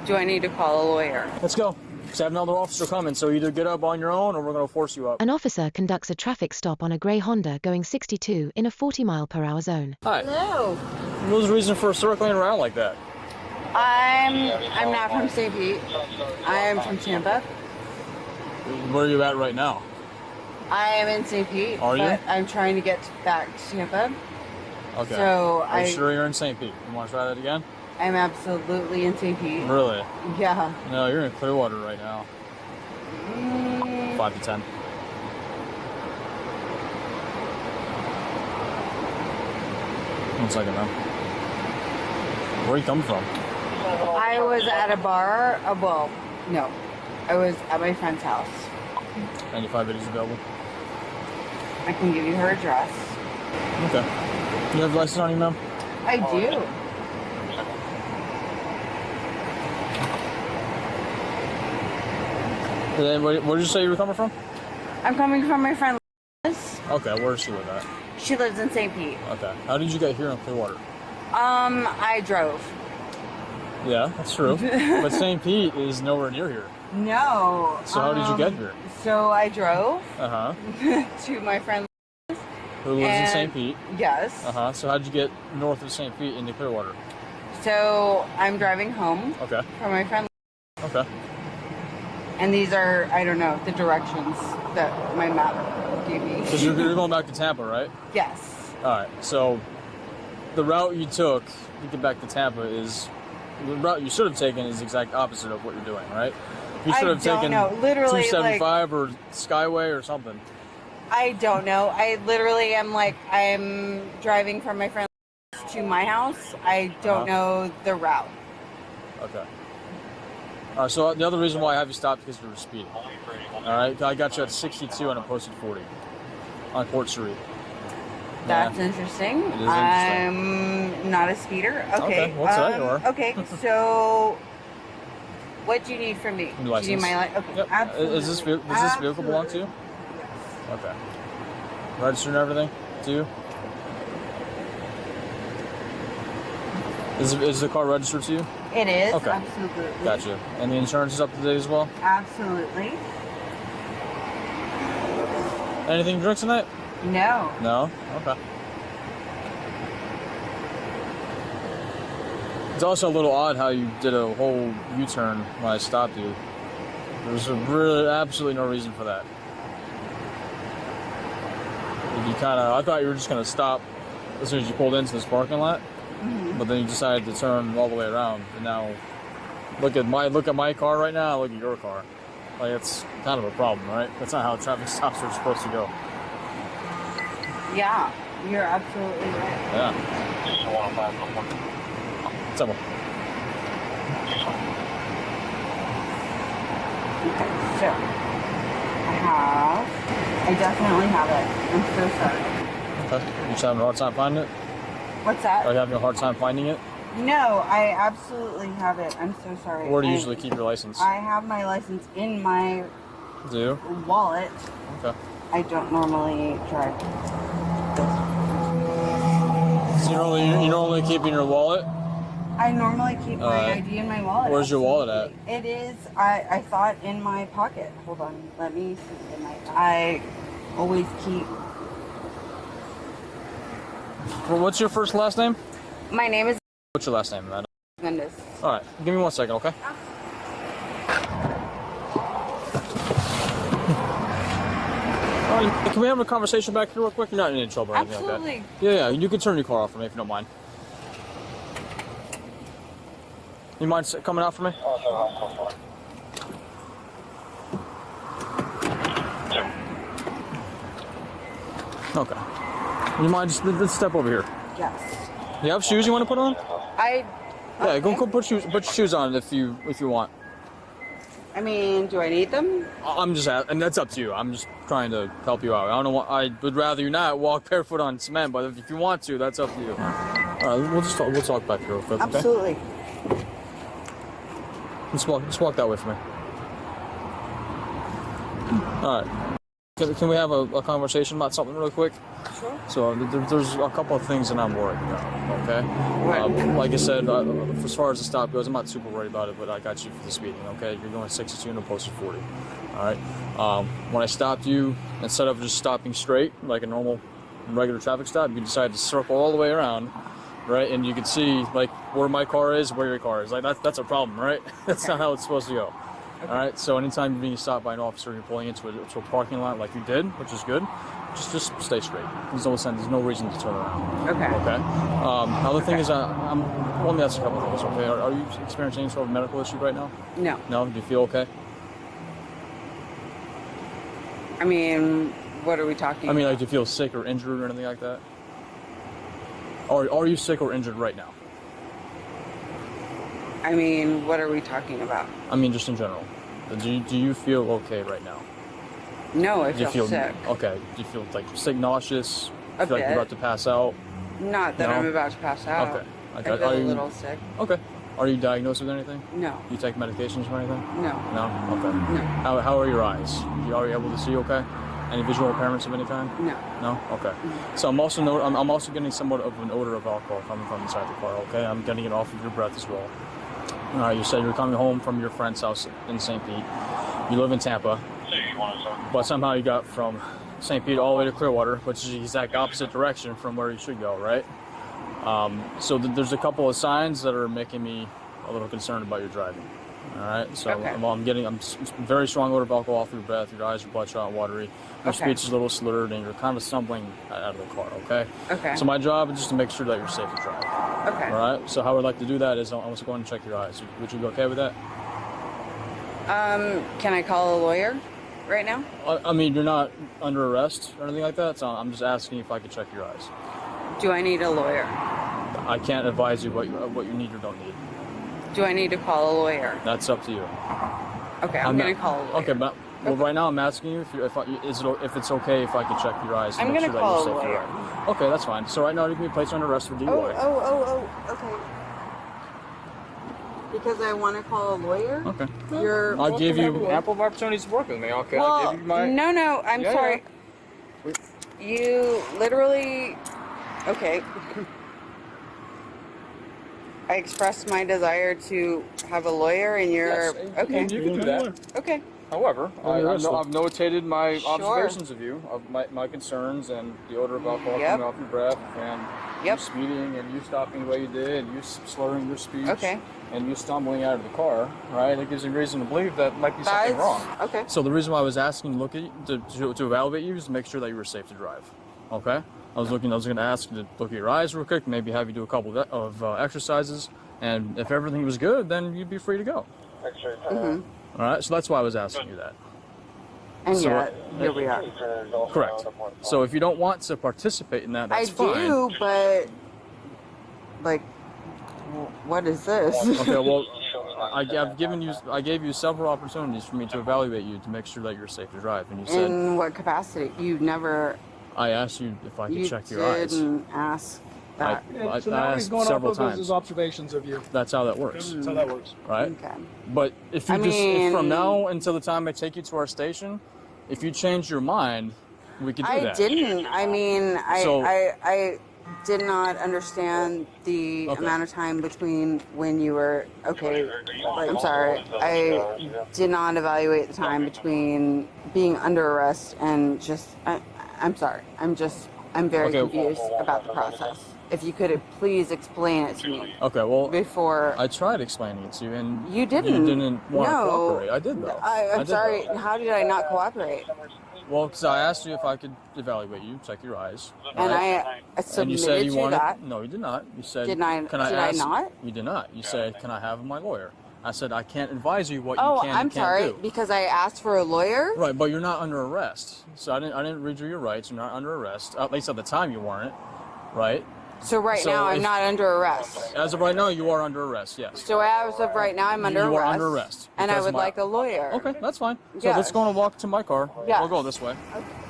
Do I need to call a lawyer? Let's go. Because I have another officer coming, so either get up on your own or we're going to force you up. An officer conducts a traffic stop on a grey Honda going 62 in a 40-mile-per-hour zone. Hi. Hello. What was the reason for circling around like that? I'm not from St. Pete. I'm from Tampa. Where are you at right now? I am in St. Pete. Are you? But I'm trying to get back to Tampa. Okay. So Are you sure you're in St. Pete? You want to try that again? I'm absolutely in St. Pete. Really? Yeah. No, you're in Clearwater right now. 5 to 10. One second, man. Where are you coming from? I was at a bar. Well, no. I was at my friend's house. 95 videos available. I can give you her address. Okay. You have a license on you, ma'am? I do. And then where did you say you were coming from? I'm coming from my friend Liz. Okay, where does she live at? She lives in St. Pete. Okay. How did you get here in Clearwater? I drove. Yeah, that's true. But St. Pete is nowhere near here. No. So how did you get here? So I drove Uh-huh. to my friend Who lives in And- St. Pete? Yes. Uh-huh. So how'd you get north of St. Pete into Clearwater? So I'm driving home Okay. from my friend, Okay. and these are, I don't know, the directions that my map gave me. Because you're going back to Tampa, right? Yes. All right. So the route you took to get back to Tampa is the route you should have taken is the exact opposite of what you're doing, right? You should have taken Literally, 275 or Skyway or something. I don't know. I literally am like, I'm driving from my friend to my house. I don't know the route. Okay. All right. So the other reason why I have you stopped is because you were speeding. All right. I got you at 62 and I posted 40 on Court Street. That's Yeah. interesting. It is interesting. I'm not a speeder. Okay. Well, today you are. Okay. So, what do you need from me? Your Do you need my license. Okay. Yep. Absolutely. Does this vehicle belong to you? Okay. Registered and everything to you? Is the car registered to you? It is. Okay. Absolutely. Gotcha. And the insurance is up to date as well? Absolutely. Anything to drink tonight? No. No? Okay. It's also a little odd how you did a whole U-turn when I stopped you. There was really absolutely no reason for that. I thought you were just going to stop as soon as you pulled into this parking lot, but then you decided to turn all the way around. And now, look at my car right now. Look at your car. Like, it's kind of a problem, right? That's not how traffic stops are supposed to go. Yeah, you're absolutely right. Yeah. Simple. Okay, so I definitely have it. I'm so sorry. Okay. You just having a hard time finding it? What's that? Are you having a hard time finding it? No, I absolutely have it. I'm so sorry. Where do you usually keep your license? I have my license in my Do you? wallet. Okay. I don't normally drive. So you're normally keeping your wallet? I normally keep my ID in my wallet. Where's your wallet at? It is, I thought in my pocket. Hold on, let me see. I always keep. Well, what's your first and last name? My name is What's your last name, Amanda? Goodness. All right. Give me 1 second, okay? All right, can we have a conversation back here real quick? You're not in any trouble or anything Absolutely. like that. Yeah, you can turn your car off for me if you don't mind. You mind coming out for me? Okay. You mind just let's step over here? Yes. You have shoes you want to put on? Okay. Go put your shoes on if you want. I mean, do I need them? I'm just and that's up to you. I'm just trying to help you out. I don't know what I would rather you not walk barefoot on cement, but if you want to, that's up to you. All right, we'll talk back here real quick. Okay? Absolutely. Just walk that way for me. All right. Can we have a conversation about something real quick? Sure. So there's a couple of things that I'm worried about, okay? What? Like I said, as far as the stop goes, I'm not super worried about it, but I got you for the speeding, okay? You're going 62 and a posted 40, all right? When I stopped you, instead of just stopping straight, like a normal regular traffic stop, you decided to circle all the way around, right? And you can see, like, where my car is, where your car is. Like, that's a problem, right? That's not how it's supposed to go. Okay. All right, so anytime you're being stopped by an officer, you're pulling into a parking lot like you did, which is good, just stay straight. There's no reason to turn around. Okay. Okay. Other thing is, let me ask you a couple things, okay? Are you experiencing any sort of medical issue right now? No. No? Do you feel okay? I mean, what are we talking I mean, about? like, do you feel sick or injured or anything like that? Or are you sick or injured right now? I mean, what are we talking about? I mean, just in general. Do you feel okay right now? No, I Do you feel sick. Okay. Do you feel like sick, nauseous? A Feel like you're bit. about to pass out? Not that No? I'm about to pass out. Okay. I feel a little sick. Okay. Are you diagnosed with anything? No. Do you take medications or anything? No. No? Okay. No. How are your eyes? Are you able to see okay? Any visual impairments of any kind? No. No? Okay. So I'm also getting somewhat of an odor of alcohol coming from inside the car, okay? I'm getting it off of your breath as well. You said you're coming home from your friend's house in St. Pete. You live in Tampa. But somehow you got from St. Pete all the way to Clearwater, which is the exact opposite direction from where you should go, right? So there's a couple of signs that are making me a little concerned about your driving. All right, so Okay. I'm getting very strong odor of alcohol off your breath. Your eyes are bloodshot and watery. Your Okay. speech is a little slurred, and you're kind of stumbling out of the car. Okay. Okay. So my job is just to make sure that you're safe to drive. Okay. All right. So how I'd like to do that is I want to go ahead and check your eyes. Would you be okay with that? Can I call a lawyer right now? I mean, you're not under arrest or anything like that. So I'm just asking if I could check your eyes. Do I need a lawyer? I can't advise you what you need or don't need. Do I need to call a lawyer? That's up to you. Okay, I'm going to call a lawyer. Okay, but right now I'm asking you if it's okay if I could check your eyes. And I'm make gonna sure call that a you're safe to lawyer. drive. Okay, that's fine. So right now you can be placed under arrest for DUI. Okay. Because I want to call a lawyer? Okay. You're... I gave you ample opportunities to work with me. Okay. Well, I gave you my. no, I'm Yeah, sorry. You literally... Okay. I expressed my desire to have a lawyer and you're... Yes, okay. You can do that. Okay. However, I've notated my Sure. observations of you, of my concerns, and the odor of alcohol Yep. coming off your breath, and you Yep. speeding, and you stopping the way you did, and you slurring your speech, Okay. and you stumbling out of the car. Right? It gives you reason to believe that might be something wrong. Okay. So the reason why I was asking to evaluate you is to make sure that you were safe to drive. Okay? I was going to ask you to look at your eyes real quick, maybe have you do a couple of exercises, and if everything was good, then you'd be free to go. Mm-hmm. All right? So that's why I was asking you that. And So- yet, here we are. Correct. So if you don't want to participate in that, that's I fine. do, but... Like... What is this? Okay, well, I gave you several opportunities for me to evaluate you to make sure that you're safe to drive, and you said In what capacity? You never... I asked you if I could You check your eyes. didn't ask that. I So now he's asked going several off of his times. observations of you. That's how that works, That's how that works. right? Okay. But if you if from now until the time I take you to our station, if you change your mind, we could do I that. didn't. I mean, So- I did not understand the Okay. amount of time between when you were... Okay, I'm sorry. I did not evaluate the time between being under arrest and just... I'm sorry. I'm very Okay. confused about the process. If you could please explain it to me Okay, well, before... I tried explaining it to you, and You didn't. You didn't want to No. cooperate. I did though. I'm did, sorry. though. How did I not cooperate? Well, because I asked you if I could evaluate you, check your eyes. And right? I And you submitted said you to wanted. that. No, you did not. You said. Did I- Can I did I ask? not? You did not. You said, "Can I have my lawyer?" I said, "I can't advise you what Oh, you can I'm and can't sorry. do." Because I asked for a lawyer? Right, but you're not under arrest, so I didn't read you your rights. You're not under arrest. At least at the time you weren't, right? So right So now I'm if- not under arrest. As of right now, you are under arrest. Yes. So as of right now I'm under You arrest. are under arrest And I because would my- like a lawyer. Okay, that's fine. So Yes. let's go and walk to my car. Yes. We'll go this way.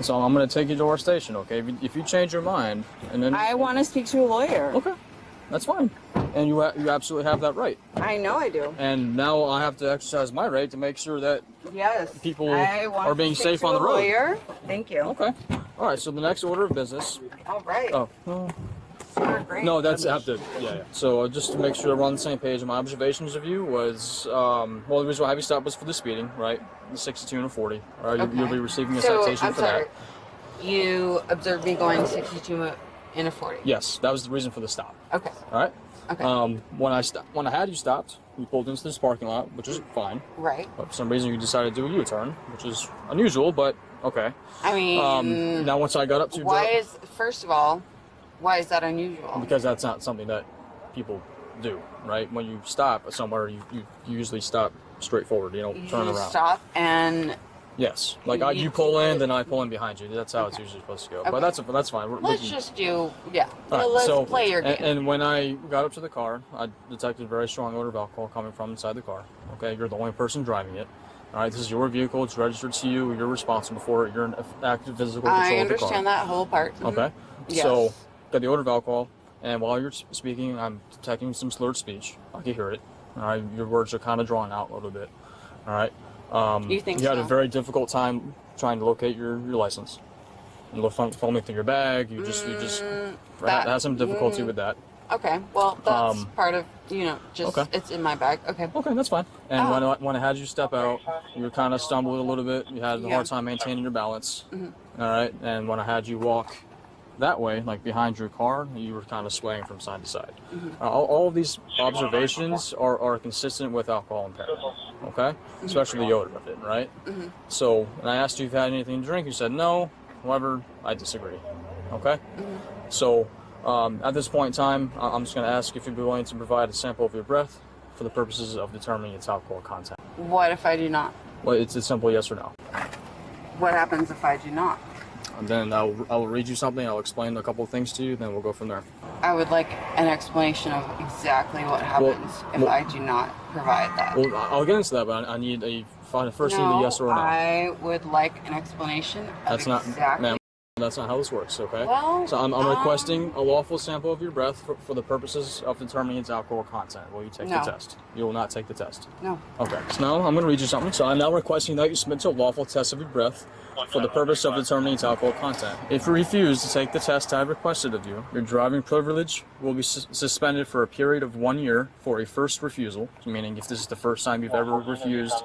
So I'm going to take you to our station, okay? If you change your mind, and then I want to speak to a lawyer. okay, that's fine. And you absolutely have that right. I know I do. And now I have to exercise my right to make sure that Yes. people I want are being to speak safe to on the a road. Lawyer. Thank you. Okay. All right. So the next order of business. All right. Oh. Great. No, that's after. Yeah. So just to make sure we're on the same page, my observations of you was, well, the reason why I have you stopped was for the speeding, right? The 62 and a 40. All right. You'll be receiving a citation I'm for sorry. that. You observed me going 62 in a 40. Yes, that was the reason for the stop. Okay. All right. Okay. When I had you stopped, you pulled into this parking lot, which is fine. Right. But for some reason, you decided to do a U-turn, which is unusual, but okay. I mean, now once I got up to first of all, why is that unusual? because that's not something that people do, right? When you stop somewhere, you usually stop straightforward. You don't turn around. Stop and Yes, like you pull in, then I pull in behind you. That's how it's usually supposed to go. Okay. But that's fine. let's just do All right, let's so, play your game. And when I got up to the car, I detected a very strong odor of alcohol coming from inside the car. Okay, you're the only person driving it. All right, this is your vehicle. It's registered to you. You're responsible for it. You're in active physical control I of the car. understand that whole part. Okay, Yes. so got the odor of alcohol, and while you're speaking, I'm detecting some slurred speech. I can hear it. All right, your words are kind of drawn out a little bit. All right. You think you had so? a very difficult time trying to locate your license. You look fumbling through your bag. You just had some difficulty with that. Okay, well that's part of Okay. it's in my bag. Okay. Okay, that's fine. And when I had you step out, you kind of stumbled a little bit. You had a hard time maintaining your balance. Mm-hmm. All right. And when I had you walk that way, like behind your car, you were kind of swaying from side to side. Mm-hmm. All of these observations are consistent with alcohol impairment. Okay, especially the odor of it, right? Mm-hmm. So, when I asked you if you had anything to drink, you said no. However, I disagree. Okay. Mm-hmm. So, at this point in time, I'm just going to ask if you'd be willing to provide a sample of your breath for the purposes of determining its alcohol content. What if I do not? Well, it's a simple yes or no. What happens if I do not? And then I'll read you something. I'll explain a couple of things to you. Then we'll go from there. I would like an explanation of exactly what happens if I do not provide that. Well, I'll get into that, but I need first need a yes or a no. I would like an explanation of That's not, exactly. ma'am. That's not how this works, okay? Well, so I'm requesting a lawful sample of your breath for the purposes of determining its alcohol content. Will you take the test? You will not take the test. No. Okay. So now I'm going to read you something. So I'm now requesting that you submit to a lawful test of your breath for the purpose of determining its alcohol content. If you refuse to take the test I have requested of you, your driving privilege will be suspended for a period of 1 year for a first refusal, meaning if this is the first time you've ever refused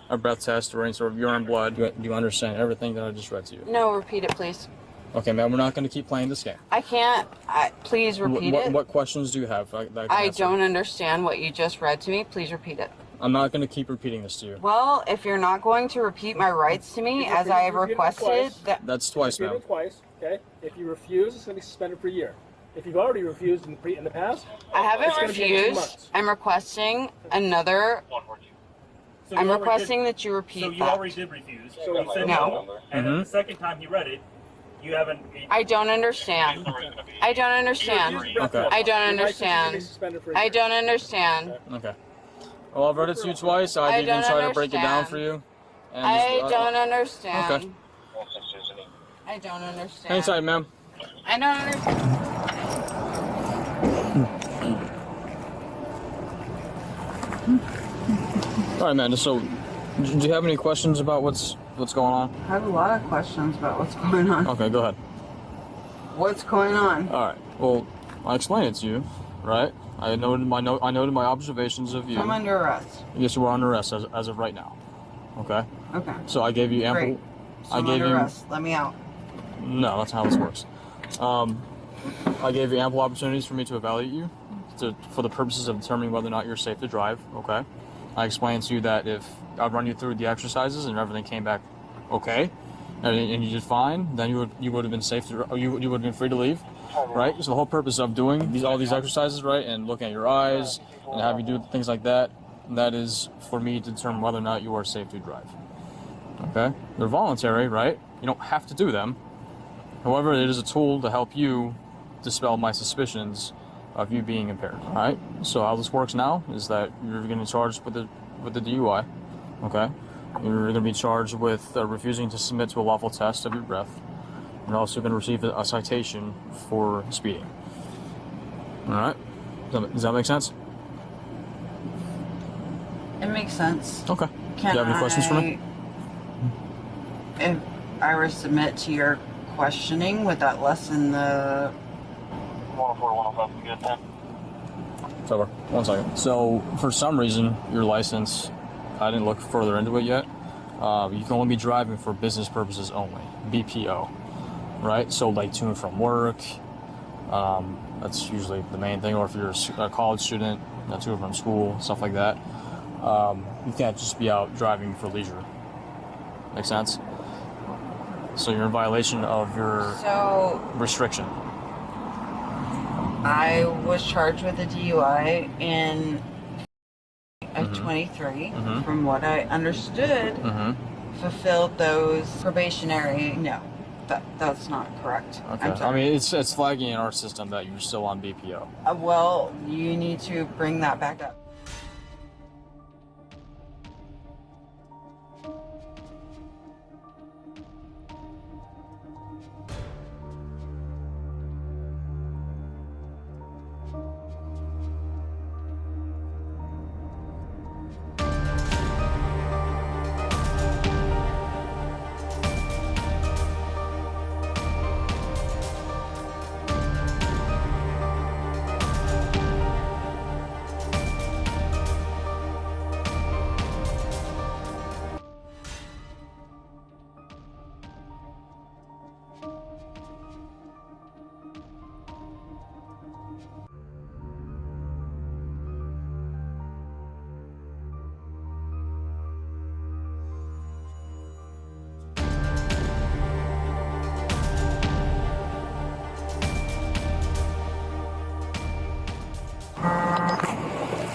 a breath test or any sort of urine blood. Do you understand everything that I just read to you? No, repeat it, please. Okay, ma'am, we're not going to keep playing this game. I can't. Please repeat it. What questions do you have? I don't understand what you just read to me. Please repeat it. I'm not going to keep repeating this to you. Well, if you're not going to repeat my rights to me as I have requested, that's twice, ma'am. Repeat it twice, okay? If you refuse, it's going to be suspended for a year. If you've already refused in the past, I haven't it's gonna be 2 refused. months. I'm requesting another. So I'm you already requesting that you repeat So you that. already did refuse. So You said No. no. And then the second time you read it, you haven't. I don't understand. I don't understand. Okay. I don't Your license is gonna be understand. suspended for a I year. don't understand. Okay. Well, I've read it to you twice. I didn't even don't try to break it down understand. for you. And I just- don't understand. Okay. I don't understand. Anytime, ma'am. I don't understand. All right, Amanda. So, do you have any questions about what's going on? I have a lot of questions about what's going on. Okay, go ahead. What's going on? All right. Well, I explained it to you, right? I noted my observations of you. I'm under arrest. Yes, you are under arrest as of right now. Okay. Okay. So I gave you ample. Great. So I I'm gave under you. arrest. Let me out. No, that's not how this works. I gave you ample opportunities for me to evaluate you for the purposes of determining whether or not you're safe to drive, okay? I explained to you that if I run you through the exercises and everything came back okay, and you did fine, then you would have been safe to, you would have been free to leave, right? So the whole purpose of doing all these exercises, right, and looking at your eyes and having you do things like that is for me to determine whether or not you are safe to drive. Okay? They're voluntary, right? You don't have to do them. However, it is a tool to help you dispel my suspicions of you being impaired. All right. So how this works now is that you're going to be charged with the DUI. Okay. You're going to be charged with refusing to submit to a lawful test of your breath. You're also going to receive a citation for speeding. All right. Does that make sense? It makes sense. Okay. Do you have any questions for me? if I were to submit to your questioning, would that lessen the... 104, 105, you good then? It's over. 1 second. So, for some reason, your license, I didn't look further into it yet. You can only be driving for business purposes only. BPO. Right? So, like to and from work. That's usually the main thing. Or if you're a college student, to and from school, stuff like that. You can't just be out driving for leisure. Make sense? So you're in violation of your restriction. I was charged with a DUI at 23. From what I understood, fulfilled those probationary. No, that's not correct. Okay. I'm sorry. I mean, it's flagging in our system that you're still on BPO. Well, you need to bring that back up.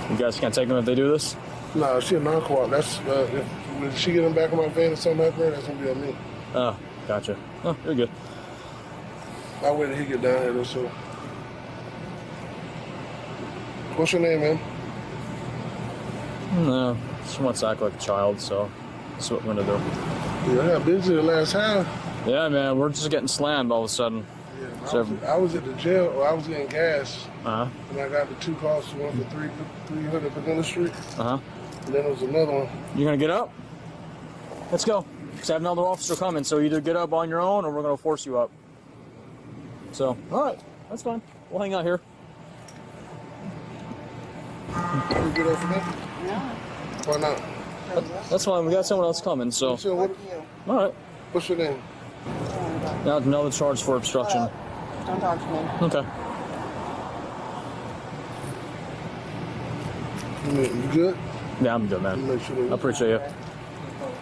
You guys can't take them if they do this? No, she a non-co-op. That's if she get them back in my van or something like that, that's gonna be on me. Oh, gotcha. Oh, you're good. I'll wait till he get down here though. So, what's your name, man? No, she wants to act like a child, so that's what we're gonna do. Yeah, I got busy the last time. Yeah, man, we're just getting slammed all of a sudden. Yeah, I was at the jail, or I was getting gas, Uh-huh. and I got the 2 calls, one for 300 Pavilion Street, Uh-huh. and then there was another one. You gonna get up? Let's go. Because I have another officer coming, so either get up on your own or we're gonna force you up. So, alright, that's fine. We'll hang out here. Can you get up for me? No. Why not? That's fine, we got someone else coming, so. So Fuck what, you. Alright. what's your name? Now another charge for obstruction. Don't talk to me. Okay. You good? Yeah, I'm good, man. Make sure I appreciate you.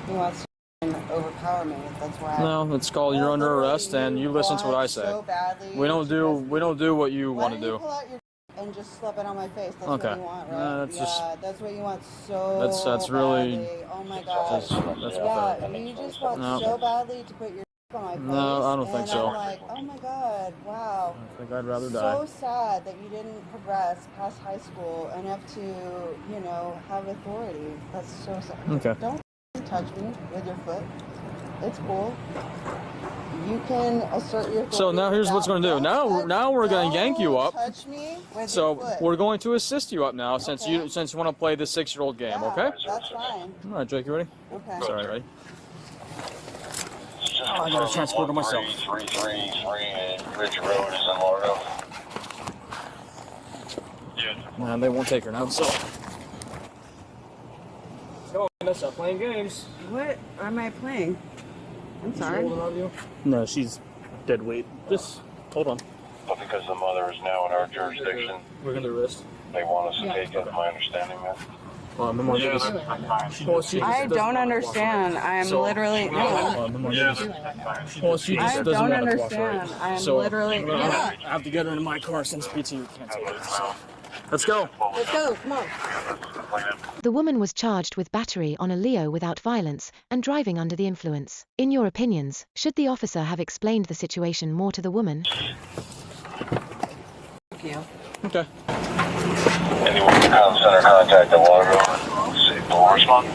He wants to overpower me. That's why. No, it's called you're under arrest and you listen to what I say. So badly We don't do what you Why want to don't you do. pull out your and just slap it on my face? That's Okay. what you want, right? That's yeah, just- that's what you want so That's really- badly. Oh my god. That's yeah, pathetic. you just want No. so badly to put your on my face. No, I don't think and so. I'm like, oh my god, wow. I think I'd rather So die. sad that you didn't progress past high school enough to, have authority. That's so sad. Okay. Don't touch me with your foot. It's cool. You can assert your authority. So now here's what's without- going to do. don't Now we're going to yank you up. Touch me with So your foot. we're going to assist you up now since you Okay. want to play this 6-year-old game, Yeah, okay? That's fine. All right, Jake, you ready? Okay. Sorry, ready? Oh, I gotta transport it myself. 333 and Ridge Road is in Lauderdale. Man, they won't take her now, so. Go on, stop playing games. What am I playing? I'm sorry. On you? No, she's dead weight. Just hold on. But because the mother is now in our jurisdiction, We're gonna wrist. they want us to take it, my understanding that. Well, I don't understand. I'm literally. Well, she just I doesn't don't want to understand. cooperate. I'm So literally. I have to get her into my car since PTU can't take her. So let's go. Let's go. Come on. The woman was charged with battery on a Leo without violence and driving under the influence. In your opinions, should the officer have explained the situation more to the woman? Thank you. Okay. Anyone can center contact at Lauderdale. We'll respond.